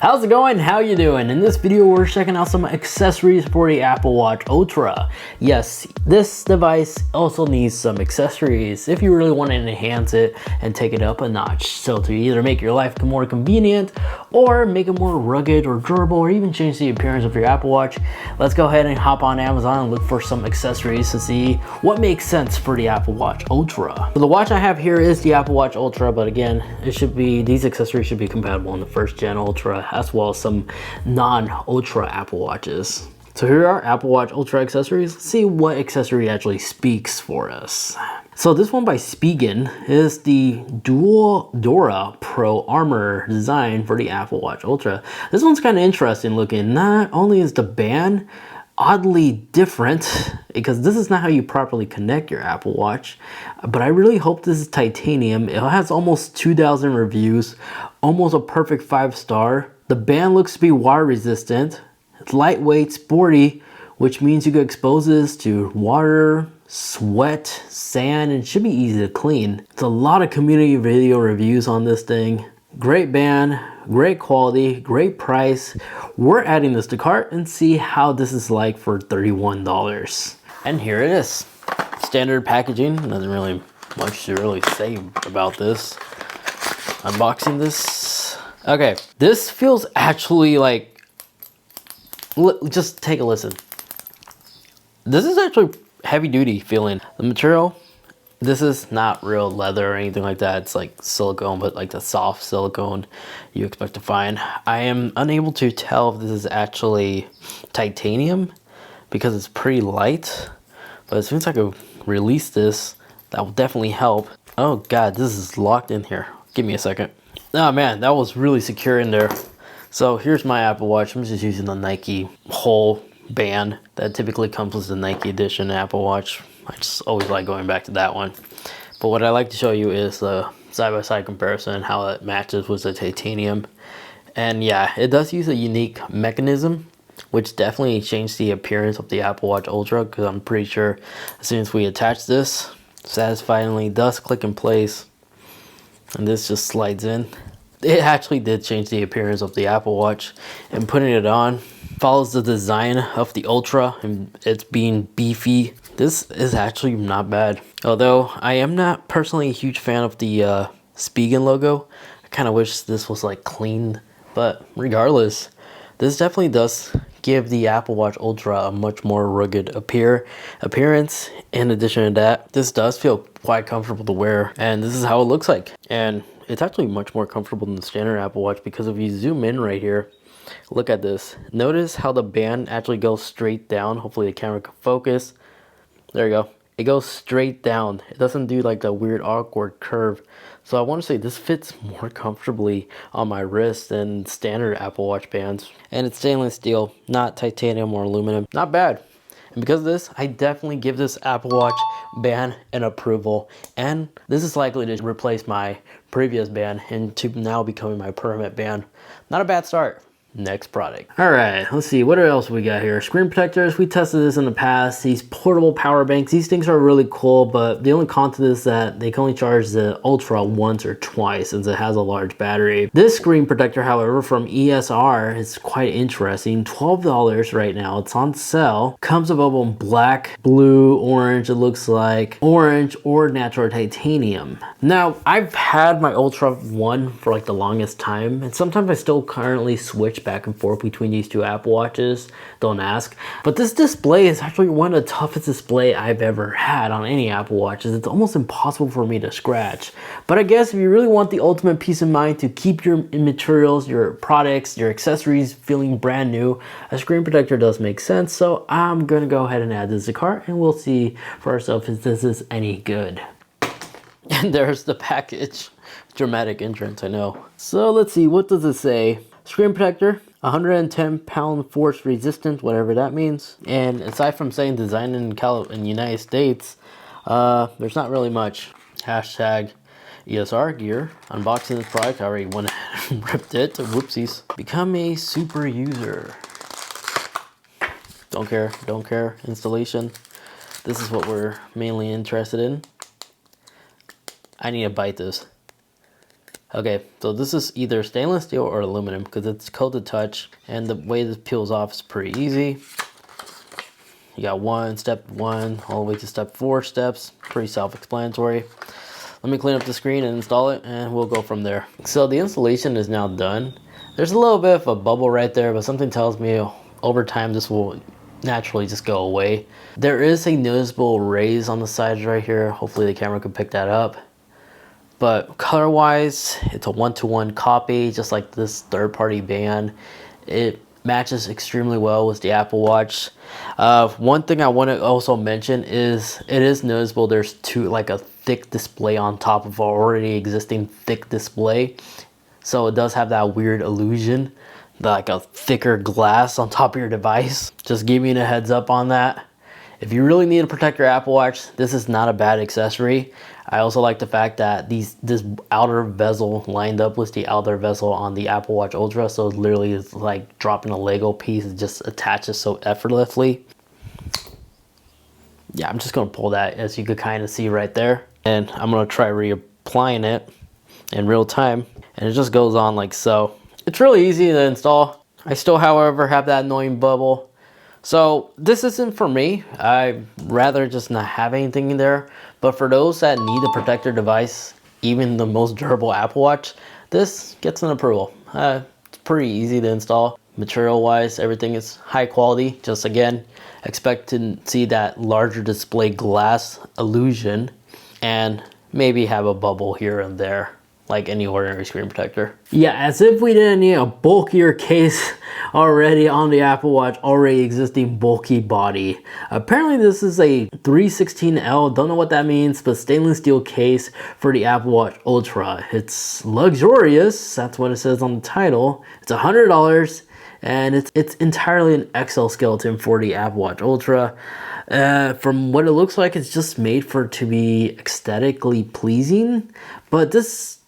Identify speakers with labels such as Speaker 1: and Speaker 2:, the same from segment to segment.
Speaker 1: How's it going? How you doing? In this video, we're checking out some accessories for the Apple Watch Ultra. Yes, this device also needs some accessories if you really want to enhance it and take it up a notch. So to either make your life more convenient or make it more rugged or durable or even change the appearance of your Apple Watch, let's go ahead and hop on Amazon and look for some accessories to see what makes sense for the Apple Watch Ultra. So the watch I have here is the Apple Watch Ultra, but again, these accessories should be compatible in the first gen Ultra as well as some non-Ultra Apple Watches. So here are Apple Watch Ultra accessories. Let's see what accessory actually speaks for us. So this one by Spigen is the dual DuraPro armor design for the Apple Watch Ultra. This one's kind of interesting looking. Not only is the band oddly different, because this is not how you properly connect your Apple Watch, but I really hope this is titanium. It has almost 2,000 reviews, almost a perfect 5-star. The band looks to be water resistant. It's lightweight, sporty, which means you can expose this to water, sweat, sand, and it should be easy to clean. It's a lot of community video reviews on this thing. Great band, great quality, great price. We're adding this to cart and see how this is like for $31. And here it is. Standard packaging. Nothing really much to really say about this. Unboxing this. Okay, this feels actually like, just take a listen. This is actually heavy duty feeling. The material, this is not real leather or anything like that. It's like silicone, but like the soft silicone you expect to find. I am unable to tell if this is actually titanium because it's pretty light, but as soon as I can release this, that will definitely help. Oh God, this is locked in here. Give me a second. Oh man, that was really secure in there. So here's my Apple Watch. I'm just using the Nike whole band that typically comes with the Nike edition Apple Watch. I just always like going back to that one. But what I like to show you is the side-by-side comparison and how it matches with the titanium. And yeah, it does use a unique mechanism, which definitely changed the appearance of the Apple Watch Ultra, because I'm pretty sure as soon as we attach this, satisfyingly does click in place, and this just slides in. It actually did change the appearance of the Apple Watch, and putting it on follows the design of the Ultra and it's being beefy. This is actually not bad. Although I am not personally a huge fan of the Spigen logo. I kind of wish this was like clean, but regardless, this definitely does give the Apple Watch Ultra a much more rugged appearance. In addition to that, this does feel quite comfortable to wear, and this is how it looks like. And it's actually much more comfortable than the standard Apple Watch, because if you zoom in right here, look at this. Notice how the band actually goes straight down. Hopefully the camera can focus. There you go. It goes straight down. It doesn't do like the weird awkward curve. So I want to say this fits more comfortably on my wrist than standard Apple Watch bands. And it's stainless steel, not titanium or aluminum. Not bad. And because of this, I definitely give this Apple Watch band an approval. And this is likely to replace my previous band into now becoming my permanent band. Not a bad start. Next product. All right, let's see what else we got here. Screen protectors. We tested this in the past. These portable power banks. These things are really cool, but the only con to this is that they can only charge the Ultra once or twice since it has a large battery. This screen protector, however, from ESR is quite interesting. $12 right now. It's on sale. Comes available in black, blue, orange. It looks like orange or natural titanium. Now, I've had my Ultra 1 for like the longest time, and sometimes I still currently switch back and forth between these two Apple Watches. Don't ask. But this display is actually one of the toughest display I've ever had on any Apple Watches. It's almost impossible for me to scratch. But I guess if you really want the ultimate peace of mind to keep your materials, your products, your accessories feeling brand new, a screen protector does make sense. So I'm gonna go ahead and add this to cart, and we'll see for ourselves if this is any good. And there's the package. Dramatic entrance, I know. So let's see, what does it say? Screen protector, 110-pound force resistant, whatever that means. And aside from saying designed in the United States, there's not really much. Hashtag ESR gear. Unboxing this product, I already went ahead and ripped it. Whoopsies. Become a super user. Don't care. Installation. This is what we're mainly interested in. I need to bite this. Okay, so this is either stainless steel or aluminum because it's coated touch, and the way this peels off is pretty easy. You got step one all the way to step 4 steps, pretty self-explanatory. Let me clean up the screen and install it, and we'll go from there. So the installation is now done. There's a little bit of a bubble right there, but something tells me over time this will naturally just go away. There is a noticeable raise on the sides right here. Hopefully the camera can pick that up. But color wise, it's a 1-to-1 copy, just like this third-party band. It matches extremely well with the Apple Watch. One thing I want to also mention is it is noticeable there's like a thick display on top of an already existing thick display. So it does have that weird illusion, like a thicker glass on top of your device. Just giving you a heads up on that. If you really need to protect your Apple Watch, this is not a bad accessory. I also like the fact that this outer bezel lined up with the outer bezel on the Apple Watch Ultra, so it literally is like dropping a Lego piece. It just attaches so effortlessly. Yeah, I'm just gonna pull that, as you could kind of see right there, and I'm gonna try reapplying it in real time, and it just goes on like so. It's really easy to install. I still, however, have that annoying bubble. So this isn't for me. I'd rather just not have anything in there. But for those that need to protect their device, even the most durable Apple Watch, this gets an approval. It's pretty easy to install. Material wise, everything is high quality. Just again, expect to see that larger display glass illusion and maybe have a bubble here and there, like any ordinary screen protector. Yeah, as if we didn't need a bulkier case already on the Apple Watch already existing bulky body. Apparently this is a 316L, don't know what that means, but stainless steel case for the Apple Watch Ultra. It's luxurious, that's what it says on the title. It's $100, and it's entirely an exoskeleton for the Apple Watch Ultra. From what it looks like, it's just made to be aesthetically pleasing, but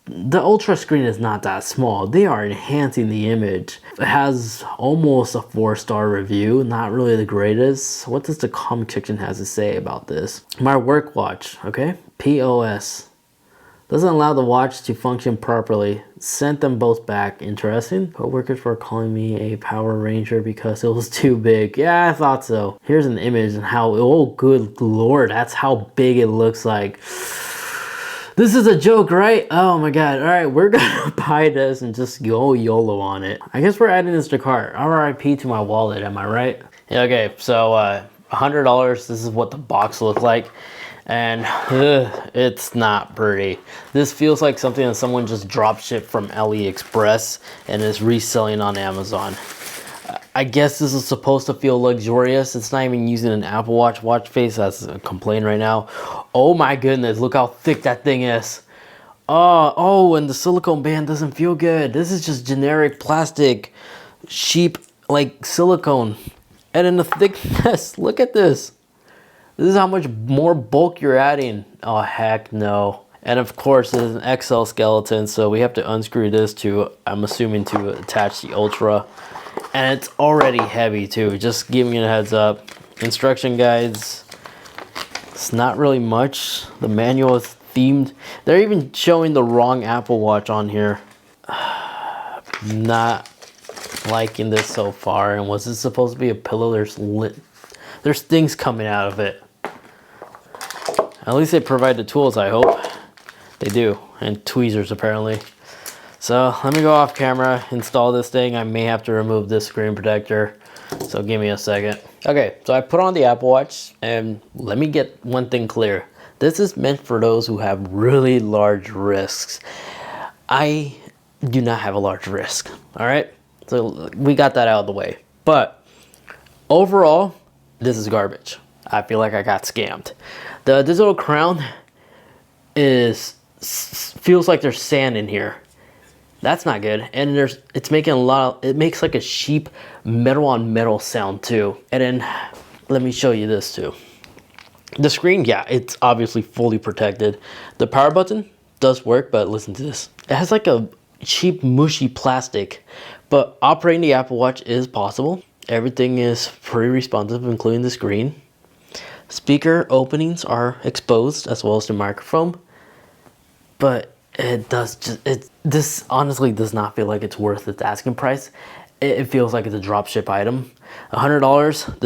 Speaker 1: the Ultra screen is not that small. They are enhancing the image. It has almost a 4-star review, not really the greatest. What does the comment section has to say about this? My work watch, okay? POS. Doesn't allow the watch to function properly. Sent them both back. Interesting. Coworkers were calling me a Power Ranger because it was too big. Yeah, I thought so. Here's an image and how, oh good lord, that's how big it looks like. This is a joke, right? Oh my god. All right, we're gonna buy this and just go YOLO on it. I guess we're adding this to cart. RIP to my wallet, am I right? Yeah, okay, so $100, this is what the box looked like. And it's not pretty. This feels like something that someone just drop shipped from AliExpress and is reselling on Amazon. I guess this is supposed to feel luxurious. It's not even using an Apple Watch face. That's a complaint right now. Oh my goodness, look how thick that thing is. Oh, and the silicone band doesn't feel good. This is just generic plastic, cheap like silicone. And then the thickness, look at this. This is how much more bulk you're adding. Oh heck no. And of course it is an exoskeleton, so we have to unscrew this to, I'm assuming, to attach the Ultra. And it's already heavy too, just giving you a heads up. Instruction guides, it's not really much. The manual is themed. They're even showing the wrong Apple Watch on here. Not liking this so far. And was this supposed to be a pillow? There's things coming out of it. At least they provide the tools, I hope. They do, and tweezers apparently. So let me go off camera, install this thing. I may have to remove this screen protector, so give me a second. Okay, so I put on the Apple Watch, and let me get one thing clear. This is meant for those who have really large wrists. I do not have a large wrist, all right? So we got that out of the way. But overall, this is garbage. I feel like I got scammed. The digital crown feels like there's sand in here. That's not good. And it's making it makes like a cheap metal on metal sound too. And then let me show you this too. The screen, yeah, it's obviously fully protected. The power button does work, but listen to this. It has like a cheap mushy plastic, but operating the Apple Watch is possible. Everything is pretty responsive, including the screen. Speaker openings are exposed as well as the microphone. But this honestly does not feel like it's worth its asking price. It feels like it's a drop ship item. $100,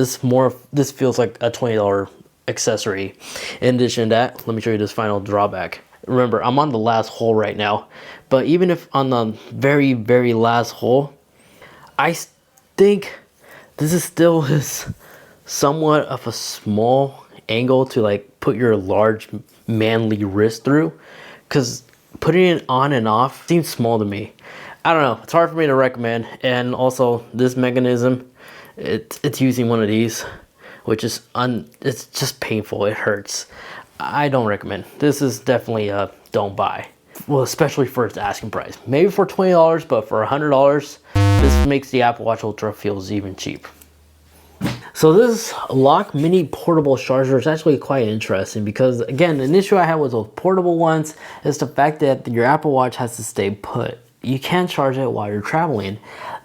Speaker 1: this feels like a $20 accessory. In addition to that, let me show you this final drawback. Remember, I'm on the last hole right now, but even if on the very, very last hole, I think this is still somewhat of a small angle to like put your large manly wrist through, because putting it on and off seems small to me. I don't know, it's hard for me to recommend. And also this mechanism, it's using one of these, which is it's just painful. It hurts. I don't recommend. This is definitely a don't buy. Well, especially for its asking price. Maybe for $20, but for $100, this makes the Apple Watch Ultra feels even cheap. So this Lock Mini portable charger is actually quite interesting because, again, an issue I had with those portable ones is the fact that your Apple Watch has to stay put. You can't charge it while you're traveling.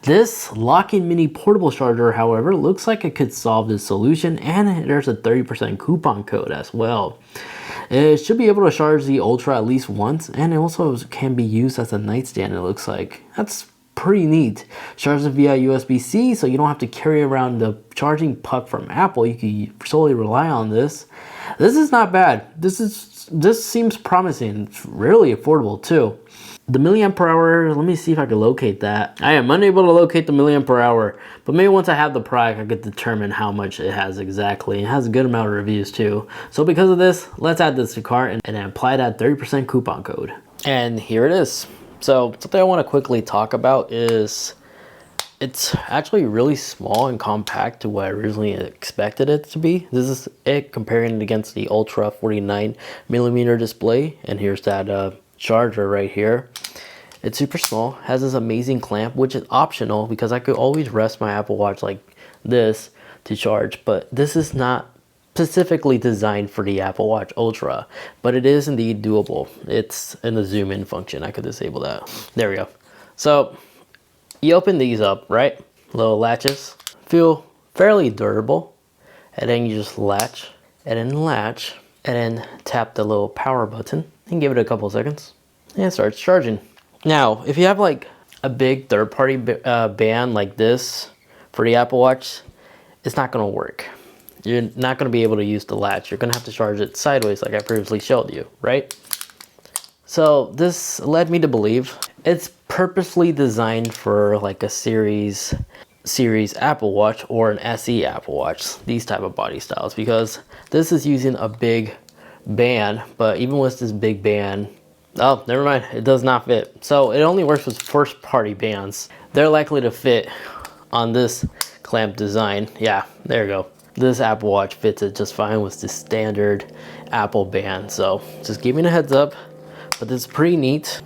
Speaker 1: This Locking Mini portable charger, however, looks like it could solve this solution, and there's a 30% coupon code as well. It should be able to charge the Ultra at least once, and it also can be used as a nightstand, it looks like. That's pretty neat. Charges via USB-C, so you don't have to carry around the charging puck from Apple. You can solely rely on this. This is not bad. This seems promising. It's really affordable too. The milliamp per hour, let me see if I can locate that. I am unable to locate the milliamp per hour, but maybe once I have the product, I could determine how much it has exactly. It has a good amount of reviews too. So because of this, let's add this to cart and then apply that 30% coupon code. And here it is. So something I want to quickly talk about is it's actually really small and compact to what I originally expected it to be. This is it comparing it against the Ultra 49mm display. And here's that charger right here. It's super small, has this amazing clamp, which is optional because I could always rest my Apple Watch like this to charge, but this is not specifically designed for the Apple Watch Ultra, but it is indeed doable. It's in the zoom in function. I could disable that. There we go. So you open these up, right? Little latches, feel fairly durable. And then you just latch and then tap the little power button and give it a couple seconds and it starts charging. Now, if you have like a big third-party band like this for the Apple Watch, it's not gonna work. You're not gonna be able to use the latch. You're gonna have to charge it sideways like I previously showed you, right? So this led me to believe it's purposely designed for like a series Apple Watch or an SE Apple Watch, these type of body styles, because this is using a big band, but even with this big band, oh, never mind, it does not fit. So it only works with first party bands. They're likely to fit on this clamp design. Yeah, there you go. This Apple Watch fits it just fine with the standard Apple band. So just giving a heads up, but this is pretty neat.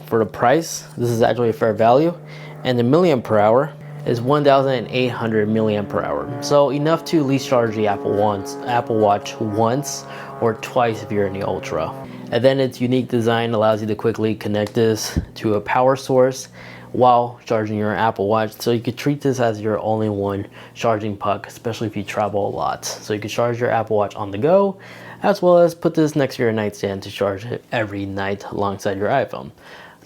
Speaker 1: For the price, this is actually a fair value. And the milliamp per hour is 1,800 milliamp per hour. So enough to at least charge the Apple Watch once or twice if you're in the Ultra. And then its unique design allows you to quickly connect this to a power source while charging your Apple Watch. So you could treat this as your only one charging puck, especially if you travel a lot. So you can charge your Apple Watch on the go, as well as put this next to your nightstand to charge it every night alongside your iPhone.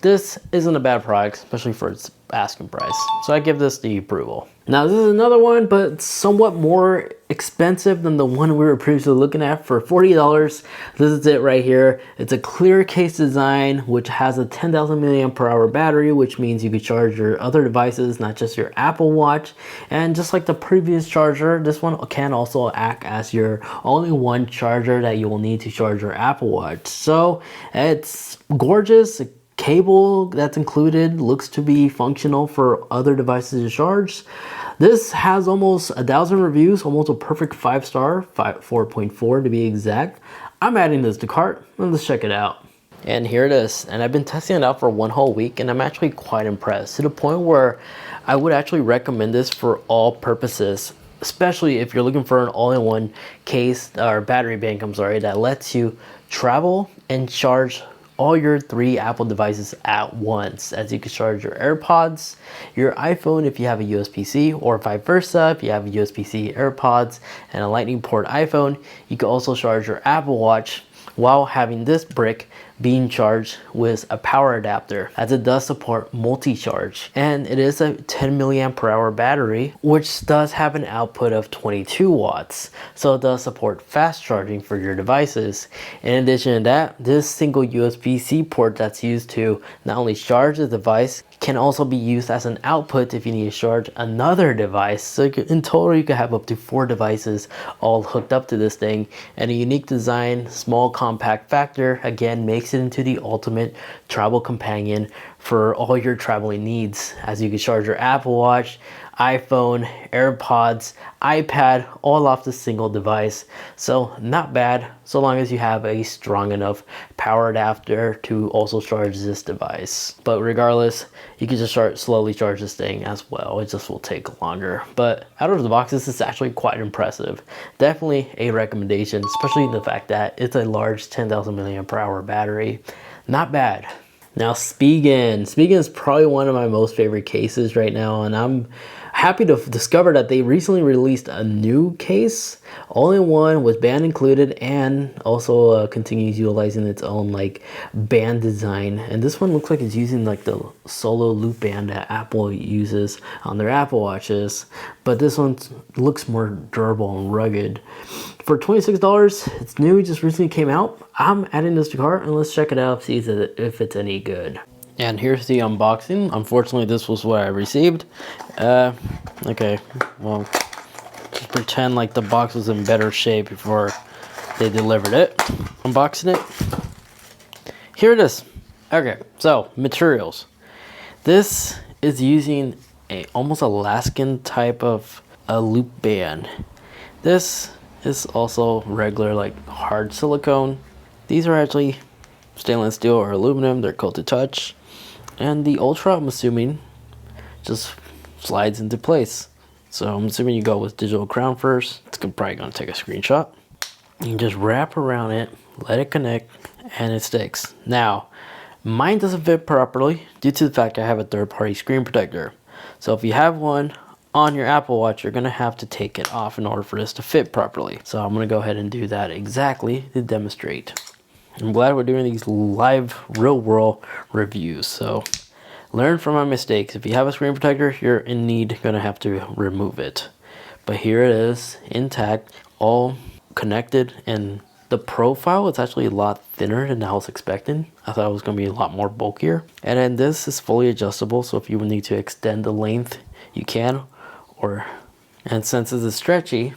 Speaker 1: This isn't a bad product, especially for its asking price. So I give this the approval. Now this is another one, but somewhat more expensive than the one we were previously looking at for $40. This is it right here. It's a clear case design, which has a 10,000 milliamp per hour battery, which means you can charge your other devices, not just your Apple Watch. And just like the previous charger, this one can also act as your only one charger that you will need to charge your Apple Watch. So it's gorgeous. Cable that's included looks to be functional for other devices to charge. This has almost 1,000 reviews, almost a perfect 5-star, 4.4 to be exact. I'm adding this to cart. Let's check it out. And here it is. And I've been testing it out for 1 whole week, and I'm actually quite impressed to the point where I would actually recommend this for all purposes, especially if you're looking for an all-in-one case or battery bank, that lets you travel and charge all your 3 Apple devices at once, as you can charge your AirPods, your iPhone if you have a USB-C, or vice versa if you have a USB-C AirPods and a Lightning port iPhone. You can also charge your Apple Watch while having this brick being charged with a power adapter, as it does support multi-charge. And it is a 10 milliamp per hour battery, which does have an output of 22 watts. So it does support fast charging for your devices. In addition to that, this single USB-C port that's used to not only charge the device, can also be used as an output if you need to charge another device. So in total, you can have up to 4 devices all hooked up to this thing. And a unique design, small compact factor, again, makes it into the ultimate travel companion for all your traveling needs, as you can charge your Apple Watch, iPhone, AirPods, iPad, all off the single device. So not bad, so long as you have a strong enough power adapter to also charge this device. But regardless, you can just slowly charge this thing as well. It just will take longer. But out of the box, this is actually quite impressive. Definitely a recommendation, especially the fact that it's a large 10,000 milliamp per hour battery. Not bad. Now Spigen. Spigen is probably one of my most favorite cases right now, and I'm happy to discover that they recently released a new case, all-in-one with band included, and also continues utilizing its own like band design. And this one looks like it's using like the solo loop band that Apple uses on their Apple Watches, but this one looks more durable and rugged. For $26, it's new, it just recently came out. I'm adding this to cart, and let's check it out, see if it's any good. And here's the unboxing. Unfortunately, this was what I received. Okay, well, just pretend like the box was in better shape before they delivered it. Unboxing it. Here it is. Okay, so materials. This is using almost Alaskan type of a loop band. This is also regular like hard silicone. These are actually stainless steel or aluminum. They're cold to touch. And the Ultra, I'm assuming, just slides into place. So I'm assuming you go with digital crown first. It's probably gonna take a screenshot. You can just wrap around it, let it connect, and it sticks. Now, mine doesn't fit properly due to the fact I have a third-party screen protector. So if you have one on your Apple Watch, you're gonna have to take it off in order for this to fit properly. So I'm gonna go ahead and do that exactly to demonstrate. I'm glad we're doing these live real world reviews. So learn from my mistakes. If you have a screen protector, you're in need gonna have to remove it. But here it is, intact, all connected, and the profile is actually a lot thinner than I was expecting. I thought it was gonna be a lot more bulkier. And then this is fully adjustable, so if you need to extend the length, you can. And since it's stretchy,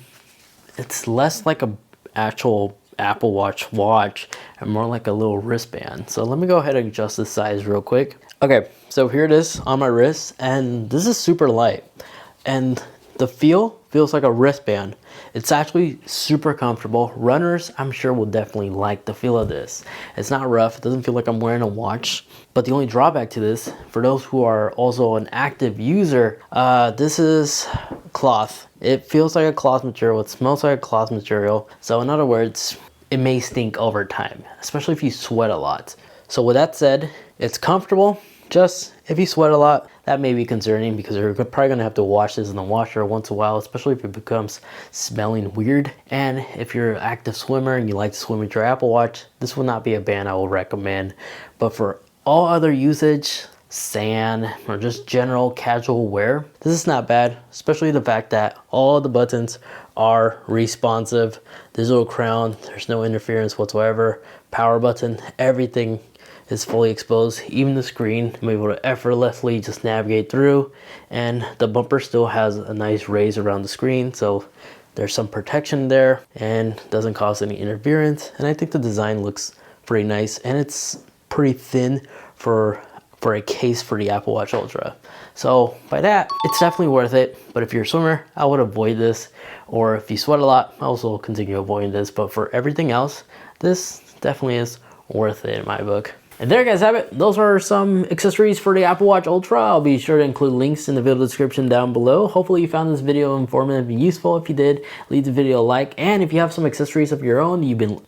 Speaker 1: it's less like a actual Apple Watch and more like a little wristband. So let me go ahead and adjust the size real quick. Okay, so here it is on my wrist, and this is super light, and the feels like a wristband. It's actually super comfortable. Runners, I'm sure, will definitely like the feel of this. It's not rough. It doesn't feel like I'm wearing a watch. But the only drawback to this, for those who are also an active user, this is cloth. It feels like a cloth material. It smells like a cloth material. So in other words, it may stink over time, especially if you sweat a lot. So with that said, it's comfortable. Just if you sweat a lot, that may be concerning because you're probably gonna have to wash this in the washer once in a while, especially if it becomes smelling weird. And if you're an active swimmer and you like to swim with your Apple Watch, this will not be a band I will recommend. But for all other usage, sand, or just general casual wear, this is not bad, especially the fact that all the buttons are responsive. Digital crown, there's no interference whatsoever. Power button, everything is fully exposed. Even the screen, I'm able to effortlessly just navigate through, and the bumper still has a nice raise around the screen, so there's some protection there and doesn't cause any interference. And I think the design looks pretty nice, and it's pretty thin for a case for the Apple Watch Ultra. So by that, it's definitely worth it. But if you're a swimmer, I would avoid this. Or if you sweat a lot, I also continue avoiding this. But for everything else, this definitely is worth it in my book. And there you guys have it. Those are some accessories for the Apple Watch Ultra. I'll be sure to include links in the video description down below. Hopefully you found this video informative and useful. If you did, leave the video a like. And if you have some accessories of your own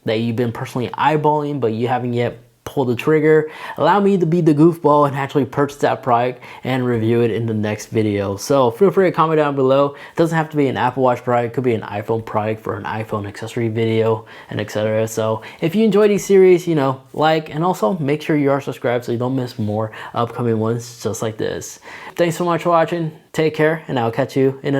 Speaker 1: that you've been personally eyeballing, but you haven't yet pull the trigger, allow me to be the goofball and actually purchase that product and review it in the next video. So feel free to comment down below. It doesn't have to be an Apple Watch product, it could be an iPhone product for an iPhone accessory video, and etc. So if you enjoy these series, you know, like, and also make sure you are subscribed so you don't miss more upcoming ones just like this. Thanks so much for watching, take care, and I'll catch you in the next